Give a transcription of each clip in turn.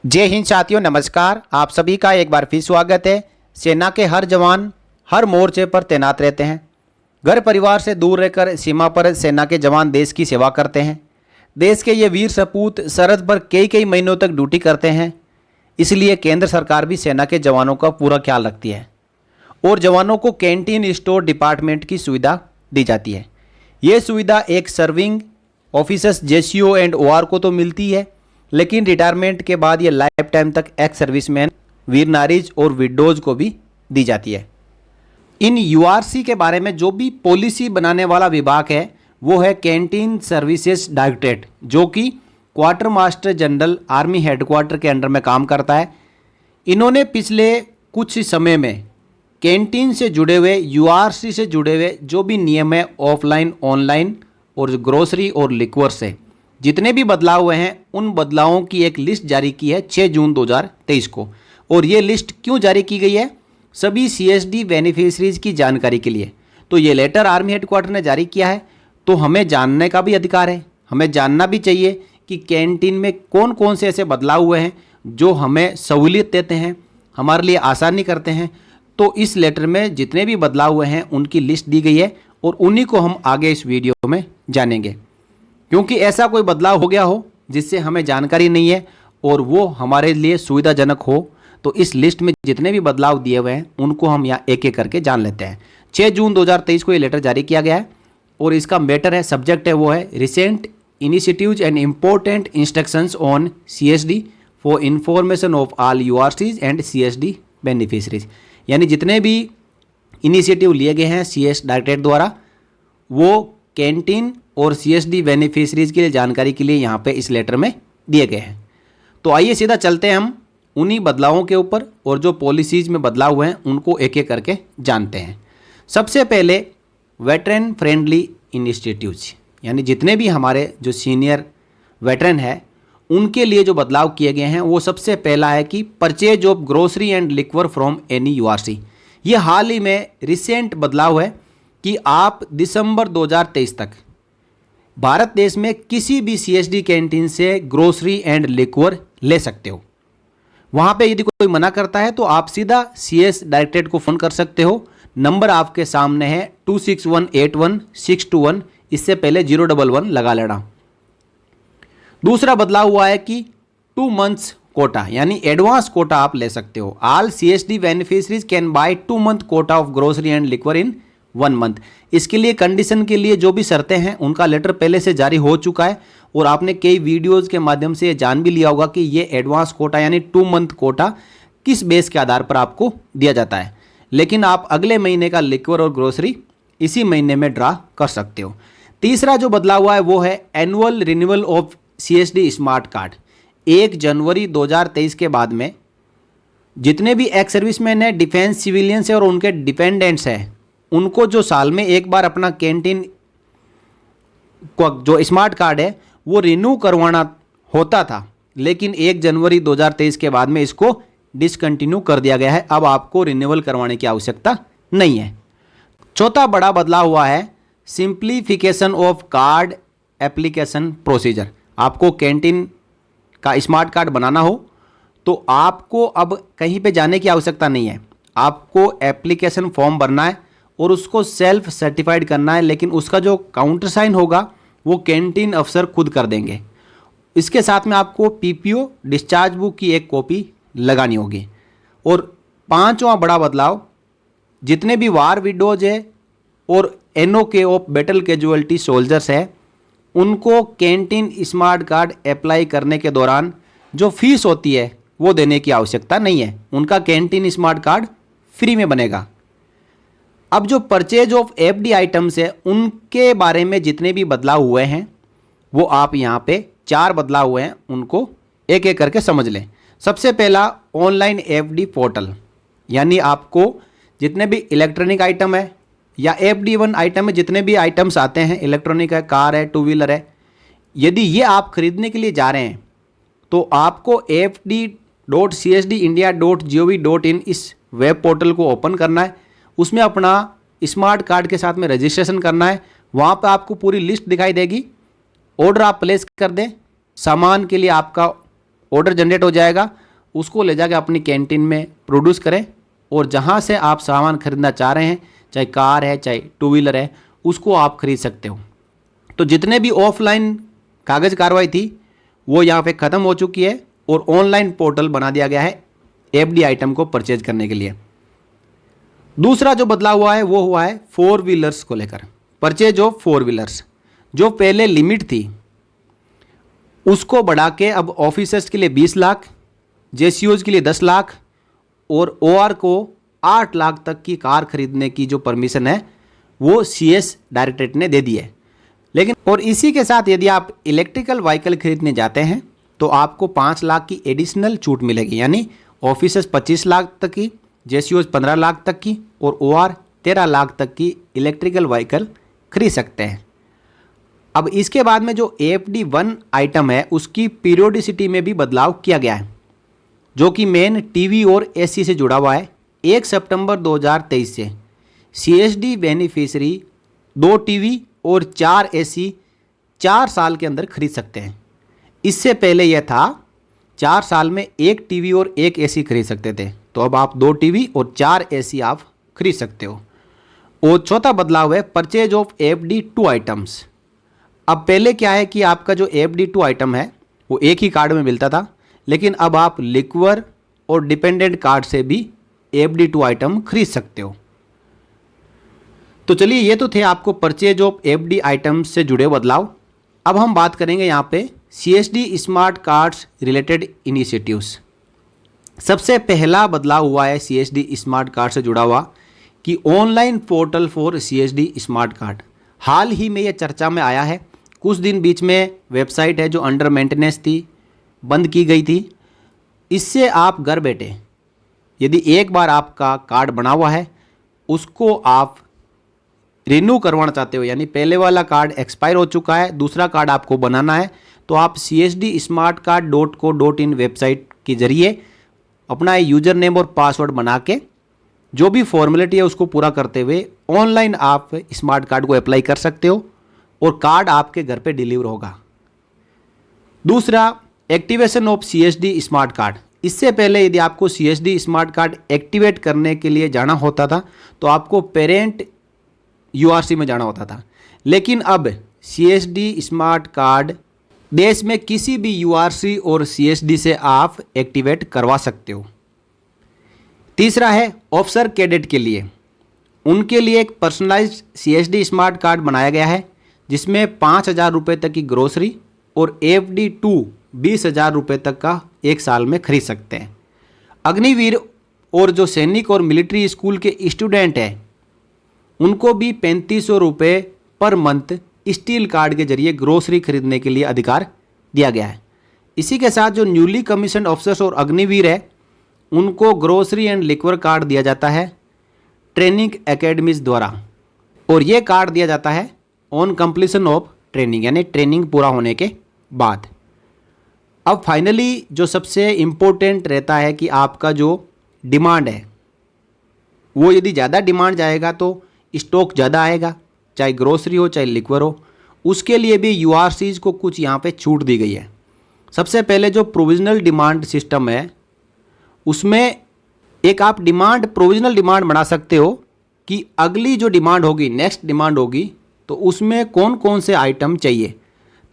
जय हिंद साथियों, नमस्कार। आप सभी का एक बार फिर स्वागत है। सेना के हर जवान हर मोर्चे पर तैनात रहते हैं। घर परिवार से दूर रहकर सीमा पर सेना के जवान देश की सेवा करते हैं। देश के ये वीर सपूत सरहद पर कई कई महीनों तक ड्यूटी करते हैं। इसलिए केंद्र सरकार भी सेना के जवानों का पूरा ख्याल रखती है और जवानों को कैंटीन स्टोर डिपार्टमेंट की सुविधा दी जाती है। ये सुविधा एक serving officers JCO and OR को तो मिलती है, लेकिन रिटायरमेंट के बाद ये लाइफ टाइम तक एक्स सर्विसमैन, वीर नारीज और विडोज को भी दी जाती है। इन यूआरसी के बारे में जो भी पॉलिसी बनाने वाला विभाग है वो है कैंटीन सर्विसेज डायरेक्टरेट, जो कि quarter master general army headquarter के अंडर में काम करता है। इन्होंने पिछले कुछ समय में कैंटीन से जुड़े हुए, यूआरसी से जुड़े हुए जो भी नियम है ऑफलाइन, ऑनलाइन और ग्रोसरी और लिक्वर से जितने भी बदलाव हुए हैं उन बदलावों की एक लिस्ट जारी की है 6 जून 2023 को। और ये लिस्ट क्यों जारी की गई है? सभी सीएसडी बेनिफिशरीज की जानकारी के लिए। तो ये लेटर आर्मी हेडक्वार्टर ने जारी किया है, तो हमें जानने का भी अधिकार है। हमें जानना भी चाहिए कि कैंटीन में कौन कौन से ऐसे बदलाव हुए हैं जो हमें सहूलियत देते हैं, हमारे लिए आसानी करते हैं। तो इस लेटर में जितने भी बदलाव हुए हैं उनकी लिस्ट दी गई है और उन्हीं को हम आगे इस वीडियो में जानेंगे। क्योंकि ऐसा कोई बदलाव हो गया हो जिससे हमें जानकारी नहीं है और वो हमारे लिए सुविधाजनक हो, तो इस लिस्ट में जितने भी बदलाव दिए हुए हैं उनको हम यहाँ एक एक करके जान लेते हैं। 6 जून 2023 को ये लेटर जारी किया गया है और इसका मैटर है, सब्जेक्ट है वो है recent initiatives and important instructions on CSD for information of all URCs and CSD beneficiaries. यानी जितने भी इनिशिएटिव लिए गए हैं सीएस डायरेक्टरेट द्वारा वो कैंटीन और सीएसडी बेनिफिशरीज के लिए जानकारी के लिए यहाँ पे इस लेटर में दिए गए हैं। तो आइए सीधा चलते हैं हम उन्हीं बदलावों के ऊपर और जो पॉलिसीज़ में बदलाव हुए हैं उनको एक एक करके जानते हैं। सबसे पहले वेटरन फ्रेंडली इनिशिएटिव्स, यानी जितने भी हमारे जो सीनियर वेटरन हैं उनके लिए जो बदलाव किए गए हैं वो सबसे पहला है कि purchase of grocery and liquor from any URC. ये हाल ही में रिसेंट बदलाव है कि आप दिसंबर 2023 तक भारत देश में किसी भी सीएसडी कैंटीन से ग्रोसरी एंड लिक्वर ले सकते हो। वहाँ पे यदि कोई मना करता है तो आप सीधा सीएस डायरेक्टरेट को फ़ोन कर सकते हो। नंबर आपके सामने है 26181621, इससे पहले 011 लगा लेना। दूसरा बदलाव हुआ है कि 2 months कोटा, यानी एडवांस कोटा आप ले सकते हो। All CSD beneficiaries can buy 2 month Kota of grocery and liquor in 1 month। इसके लिए कंडीशन के लिए जो भी शर्तें हैं उनका लेटर पहले से जारी हो चुका है और आपने कई वीडियोस के माध्यम से ये जान भी लिया होगा कि ये एडवांस कोटा यानी 2 month कोटा किस बेस के आधार पर आपको दिया जाता है। लेकिन आप अगले महीने का लिक्वर और ग्रोसरी इसी महीने में ड्रा कर सकते हो। तीसरा जो बदलाव हुआ है वो है annual renewal of CSD smart card. 1 जनवरी 2023 के बाद में जितने भी एक्स सर्विसमैन हैं, डिफेंस सिविलियंस हैं और उनके डिपेंडेंट्स हैं, उनको जो साल में एक बार अपना कैंटीन जो स्मार्ट कार्ड है वो रिन्यू करवाना होता था, लेकिन 1 जनवरी 2023 के बाद में इसको डिसकंटिन्यू कर दिया गया है। अब आपको रिन्यूअल करवाने की आवश्यकता नहीं है। चौथा बड़ा बदलाव हुआ है simplification of card application procedure. आपको कैंटीन का स्मार्ट कार्ड बनाना हो तो आपको अब कहीं पे जाने की आवश्यकता नहीं है। आपको एप्लीकेशन फॉर्म भरना है और उसको सेल्फ सर्टिफाइड करना है, लेकिन उसका जो काउंटर साइन होगा वो कैंटीन अफसर खुद कर देंगे। इसके साथ में आपको पीपीओ डिस्चार्ज बुक की एक कॉपी लगानी होगी। और 5वां बड़ा बदलाव, जितने भी वार विडोज है और NOK of battle casualty soldiers है उनको कैंटीन स्मार्ट कार्ड अप्लाई करने के दौरान जो फीस होती है वो देने की आवश्यकता नहीं है। उनका कैंटीन स्मार्ट कार्ड फ्री में बनेगा। अब जो परचेज ऑफ एफडी आइटम्स है उनके बारे में जितने भी बदलाव हुए हैं वो आप यहाँ पे 4 बदलाव हुए हैं, उनको एक एक करके समझ लें। सबसे पहला ऑनलाइन एफडी पोर्टल, यानी आपको जितने भी इलेक्ट्रॉनिक आइटम है या FD1 आइटम में जितने भी आइटम्स आते हैं, इलेक्ट्रॉनिक है, कार है, 2 व्हीलर है, यदि ये आप खरीदने के लिए जा रहे हैं तो आपको fd.csdindia.gov.in इस वेब पोर्टल को ओपन करना है। उसमें अपना स्मार्ट कार्ड के साथ में रजिस्ट्रेशन करना है। वहाँ पर आपको पूरी लिस्ट दिखाई देगी। ऑर्डर आप प्लेस कर दें। सामान के लिए आपका ऑर्डर जनरेट हो जाएगा, उसको ले जाकर अपनी कैंटीन में प्रोड्यूस करें और जहाँ से आप सामान खरीदना चाह रहे हैं, चाहे कार है चाहे टू व्हीलर है, उसको आप खरीद सकते हो। तो जितने भी ऑफलाइन कागज़ कार्रवाई थी वो यहाँ पे ख़त्म हो चुकी है और ऑनलाइन पोर्टल बना दिया गया है एफडी आइटम को परचेज करने के लिए। दूसरा जो बदलाव हुआ है वो हुआ है फोर व्हीलर्स को लेकर, परचेज ऑफ फोर व्हीलर्स। जो पहले लिमिट थी उसको बढ़ा के अब ऑफिसर्स के लिए 20 लाख, जेसीओज के लिए 10 लाख और ओआर को 8 लाख तक की कार खरीदने की जो परमिशन है वो सीएस डायरेक्टरेट ने दे दी है। लेकिन और इसी के साथ यदि आप इलेक्ट्रिकल व्हीकल खरीदने जाते हैं तो आपको 5 लाख की एडिशनल छूट मिलेगी, यानी ऑफिसर्स 25 लाख तक की, जेसीओज 15 लाख तक की और ओआर 13 लाख तक की इलेक्ट्रिकल व्हीकल खरीद सकते हैं। अब इसके बाद में जो AFD1 आइटम है उसकी पीरियोडिसिटी में भी बदलाव किया गया है, जो कि मेन टीवी और एसी से जुड़ा हुआ है। 1 सितंबर 2023 से CSD बेनिफिशरी 2 टीवी और 4 एसी 4 साल के अंदर खरीद सकते हैं। इससे पहले यह था 4 साल में 1 टीवी और 1 एसी खरीद सकते थे, तो अब आप 2 टीवी और 4 एसी आप खरीद सकते हो। और चौथा बदलाव है परचेज ऑफ AFD2 आइटम्स। अब पहले क्या है कि आपका जो AFD2 आइटम है वो एक ही कार्ड में मिलता था, लेकिन अब आप लिक्वर और डिपेंडेंट कार्ड से भी AFD2 आइटम खरीद सकते हो। तो चलिए ये तो थे आपको परचेज ऑफ AFD आइटम्स से जुड़े बदलाव। अब हम बात करेंगे यहाँ पे CSD smart cards related initiatives. सबसे पहला बदलाव हुआ है CSD स्मार्ट कार्ड से जुड़ा हुआ कि online portal for CSD smart card. हाल ही में ये चर्चा में आया है। कुछ दिन बीच में वेबसाइट है जो अंडर मेंटेनेंस थी, बंद की गई थी। इससे आप घर बैठे यदि एक बार आपका कार्ड बना हुआ है उसको आप रिन्यू करवाना चाहते हो, यानी पहले वाला कार्ड एक्सपायर हो चुका है, दूसरा कार्ड आपको बनाना है, तो आप CSDsmartcard.co.in वेबसाइट के जरिए अपना यूज़र नेम और पासवर्ड बना के जो भी फॉर्मेलिटी है उसको पूरा करते हुए ऑनलाइन आप स्मार्ट कार्ड को अप्लाई कर सकते हो और कार्ड आपके घर पे डिलीवर होगा। दूसरा, activation of CSD smart card. इससे पहले यदि आपको CSD स्मार्ट कार्ड एक्टिवेट करने के लिए जाना होता था तो आपको पेरेंट URC में जाना होता था, लेकिन अब CSD स्मार्ट कार्ड देश में किसी भी URC और CSD से आप एक्टिवेट करवा सकते हो। तीसरा है ऑफिसर कैडेट के लिए, उनके लिए एक पर्सनलाइज्ड CSD स्मार्ट कार्ड बनाया गया है जिसमें 5,000 रुपये तक की ग्रोसरी और AFD2 20,000 रुपये तक का एक साल में खरीद सकते हैं। अग्निवीर और जो सैनिक और मिलिट्री स्कूल के स्टूडेंट हैं उनको भी 3500 रुपये पर मंथ स्टील कार्ड के जरिए ग्रोसरी खरीदने के लिए अधिकार दिया गया है। इसी के साथ जो न्यूली कमीशन ऑफिसर्स और अग्निवीर है उनको ग्रोसरी एंड लिक्वर कार्ड दिया जाता है ट्रेनिंग एकेडमीज द्वारा, और ये कार्ड दिया जाता है ऑन कंप्लीशन ऑफ ट्रेनिंग, यानी ट्रेनिंग पूरा होने के बाद। अब फाइनली जो सबसे इम्पोर्टेंट रहता है कि आपका जो डिमांड है वो यदि ज़्यादा डिमांड जाएगा तो स्टॉक ज़्यादा आएगा, चाहे ग्रोसरी हो चाहे लिक्वर हो। उसके लिए भी URCs को कुछ यहाँ पे छूट दी गई है। सबसे पहले जो प्रोविजनल डिमांड सिस्टम है उसमें एक आप प्रोविजनल डिमांड बना सकते हो कि अगली जो डिमांड होगी, नेक्स्ट डिमांड होगी, तो उसमें कौन कौन से आइटम चाहिए,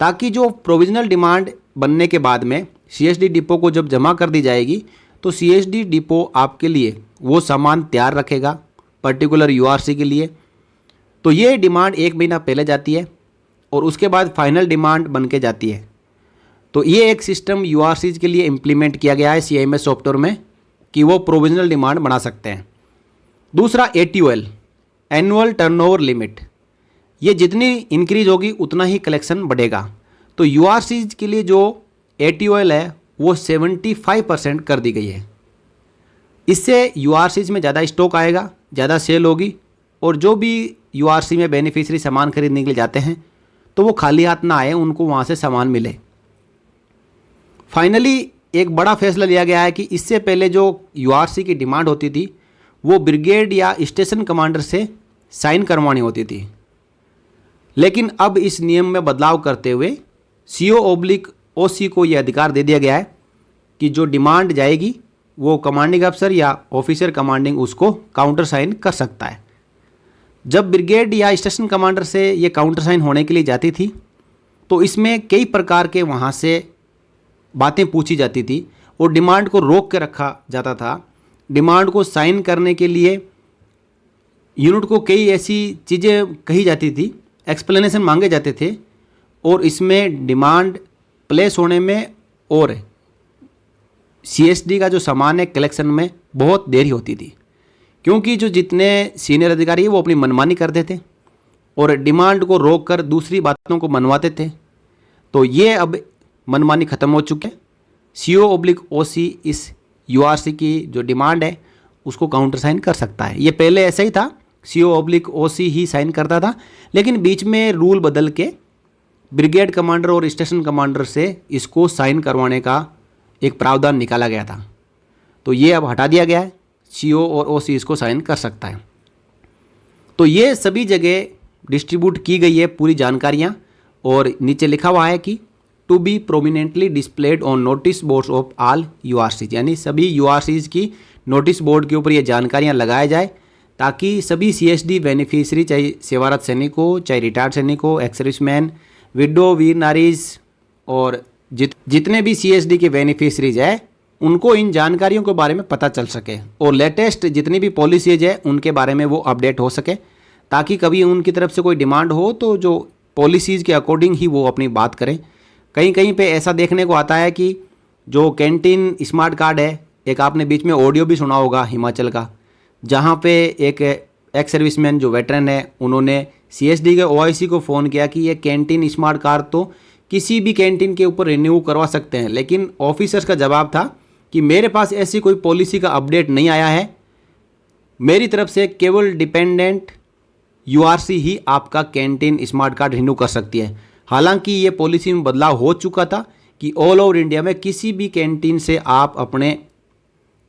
ताकि जो प्रोविजनल डिमांड बनने के बाद में CSD डिपो को जब जमा कर दी जाएगी तो CSD डिपो आपके लिए वो सामान तैयार रखेगा पर्टिकुलर URC के लिए। तो ये डिमांड 1 महीना पहले जाती है और उसके बाद फाइनल डिमांड बन के जाती है। तो ये एक सिस्टम URCs के लिए इम्प्लीमेंट किया गया है CMS सॉफ्टवेयर में कि वो प्रोविजनल डिमांड बना सकते हैं। दूसरा ATOL, एनुअल टर्नओवर लिमिट। ये जितनी इंक्रीज होगी उतना ही कलेक्शन बढ़ेगा। तो URCs के लिए जो ATOL है वो 75% कर दी गई है। इससे URCs में ज़्यादा स्टॉक आएगा, ज़्यादा सेल होगी, और जो भी URC में बेनिफिशियरी सामान खरीदने के लिए जाते हैं तो वो खाली हाथ ना आए, उनको वहाँ से सामान मिले। फाइनली एक बड़ा फैसला लिया गया है कि इससे पहले जो URC की डिमांड होती थी वो ब्रिगेड या स्टेशन कमांडर से साइन करवानी होती थी, लेकिन अब इस नियम में बदलाव करते हुए CO/OC को ये अधिकार दे दिया गया है कि जो डिमांड जाएगी वो कमांडिंग अफसर या ऑफिसर कमांडिंग उसको काउंटर साइन कर सकता है। जब ब्रिगेड या स्टेशन कमांडर से ये काउंटर साइन होने के लिए जाती थी तो इसमें कई प्रकार के वहाँ से बातें पूछी जाती थी और डिमांड को रोक के रखा जाता था। डिमांड को साइन करने के लिए यूनिट को कई ऐसी चीज़ें कही जाती थी, एक्सप्लेनेशन मांगे जाते थे और इसमें डिमांड प्लेस होने में और सीएसडी का जो सामान है कलेक्शन में बहुत देरी होती थी, क्योंकि जो जितने सीनियर अधिकारी हैं वो अपनी मनमानी करते थे और डिमांड को रोक कर दूसरी बातों को मनवाते थे। तो ये अब मनमानी ख़त्म हो चुकी है। CO/OC इस URC की जो डिमांड है उसको काउंटर साइन कर सकता है। ये पहले ऐसा ही था, CO/OC ही साइन करता था, लेकिन बीच में रूल बदल के ब्रिगेड कमांडर और स्टेशन कमांडर से इसको साइन करवाने का एक प्रावधान निकाला गया था। तो ये अब हटा दिया गया है, CO और OC इसको साइन कर सकता है। तो ये सभी जगह डिस्ट्रीब्यूट की गई है पूरी जानकारियाँ और नीचे लिखा हुआ है कि to be prominently displayed on notice boards of all URCs, यानी सभी URCs की नोटिस बोर्ड के ऊपर ये जानकारियाँ लगाया जाए ताकि सभी CSD बेनिफिशरी, चाहे सेवारत सैनिक हो, चाहे रिटायर्ड सैनिक हो, एक्स सर्विसमैन, विडो, वीर नारीज और जितने भी CSD के बेनिफिशरीज है उनको इन जानकारियों के बारे में पता चल सके और लेटेस्ट जितनी भी पॉलिसीज है उनके बारे में वो अपडेट हो सके, ताकि कभी उनकी तरफ से कोई डिमांड हो तो जो पॉलिसीज़ के अकॉर्डिंग ही वो अपनी बात करें। कहीं कहीं पे ऐसा देखने को आता है कि जो कैंटीन स्मार्ट कार्ड है, एक आपने बीच में ऑडियो भी सुना होगा हिमाचल का, जहाँ पे एक एक्स सर्विसमैन जो वेटरन है उन्होंने CSD के OIC को फ़ोन किया कि ये कैंटीन स्मार्ट कार्ड तो किसी भी कैंटीन के ऊपर रिन्यू करवा सकते हैं, लेकिन ऑफिसर्स का जवाब था कि मेरे पास ऐसी कोई पॉलिसी का अपडेट नहीं आया है, मेरी तरफ से केवल डिपेंडेंट URC ही आपका कैंटीन स्मार्ट कार्ड रिन्यू कर सकती है। हालांकि ये पॉलिसी में बदलाव हो चुका था कि ऑल ओवर इंडिया में किसी भी कैंटीन से आप अपने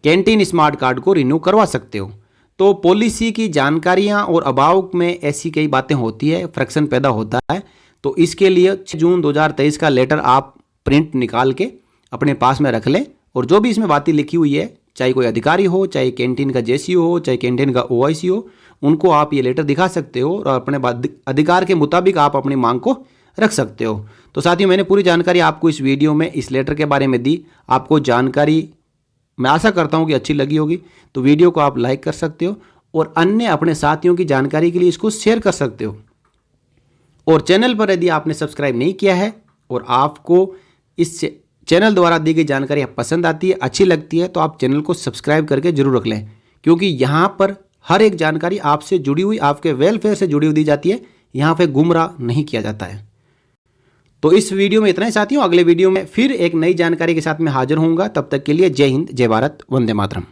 कैंटीन स्मार्ट कार्ड को रिन्यू करवा सकते हो। तो पॉलिसी की जानकारियां और अभाव में ऐसी कई बातें होती है, फ्रैक्शन पैदा होता है। तो इसके लिए 6 जून 2023 का लेटर आप प्रिंट निकाल के अपने पास में रख लें और जो भी इसमें बातें लिखी हुई है, चाहे कोई अधिकारी हो, चाहे कैंटीन का JCO हो, चाहे कैंटीन का OIC हो, उनको आप ये लेटर दिखा सकते हो और अपने अधिकार के मुताबिक आप अपनी मांग को रख सकते हो। तो साथियों, मैंने पूरी जानकारी आपको इस वीडियो में इस लेटर के बारे में दी। आपको जानकारी मैं आशा करता हूँ कि अच्छी लगी होगी, तो वीडियो को आप लाइक कर सकते हो और अन्य अपने साथियों की जानकारी के लिए इसको शेयर कर सकते हो। और चैनल पर यदि आपने सब्सक्राइब नहीं किया है और आपको इस चैनल द्वारा दी गई जानकारी पसंद आती है, अच्छी लगती है, तो आप चैनल को सब्सक्राइब करके जरूर रख लें, क्योंकि यहाँ पर हर एक जानकारी आपसे जुड़ी हुई, आपके वेलफेयर से जुड़ी हुई दी जाती है। यहाँ पे गुमराह नहीं किया जाता है। तो इस वीडियो में इतना ही साथियों, अगले वीडियो में फिर एक नई जानकारी के साथ मैं हाजिर होऊंगा। तब तक के लिए जय हिंद, जय भारत, वंदे मातरम।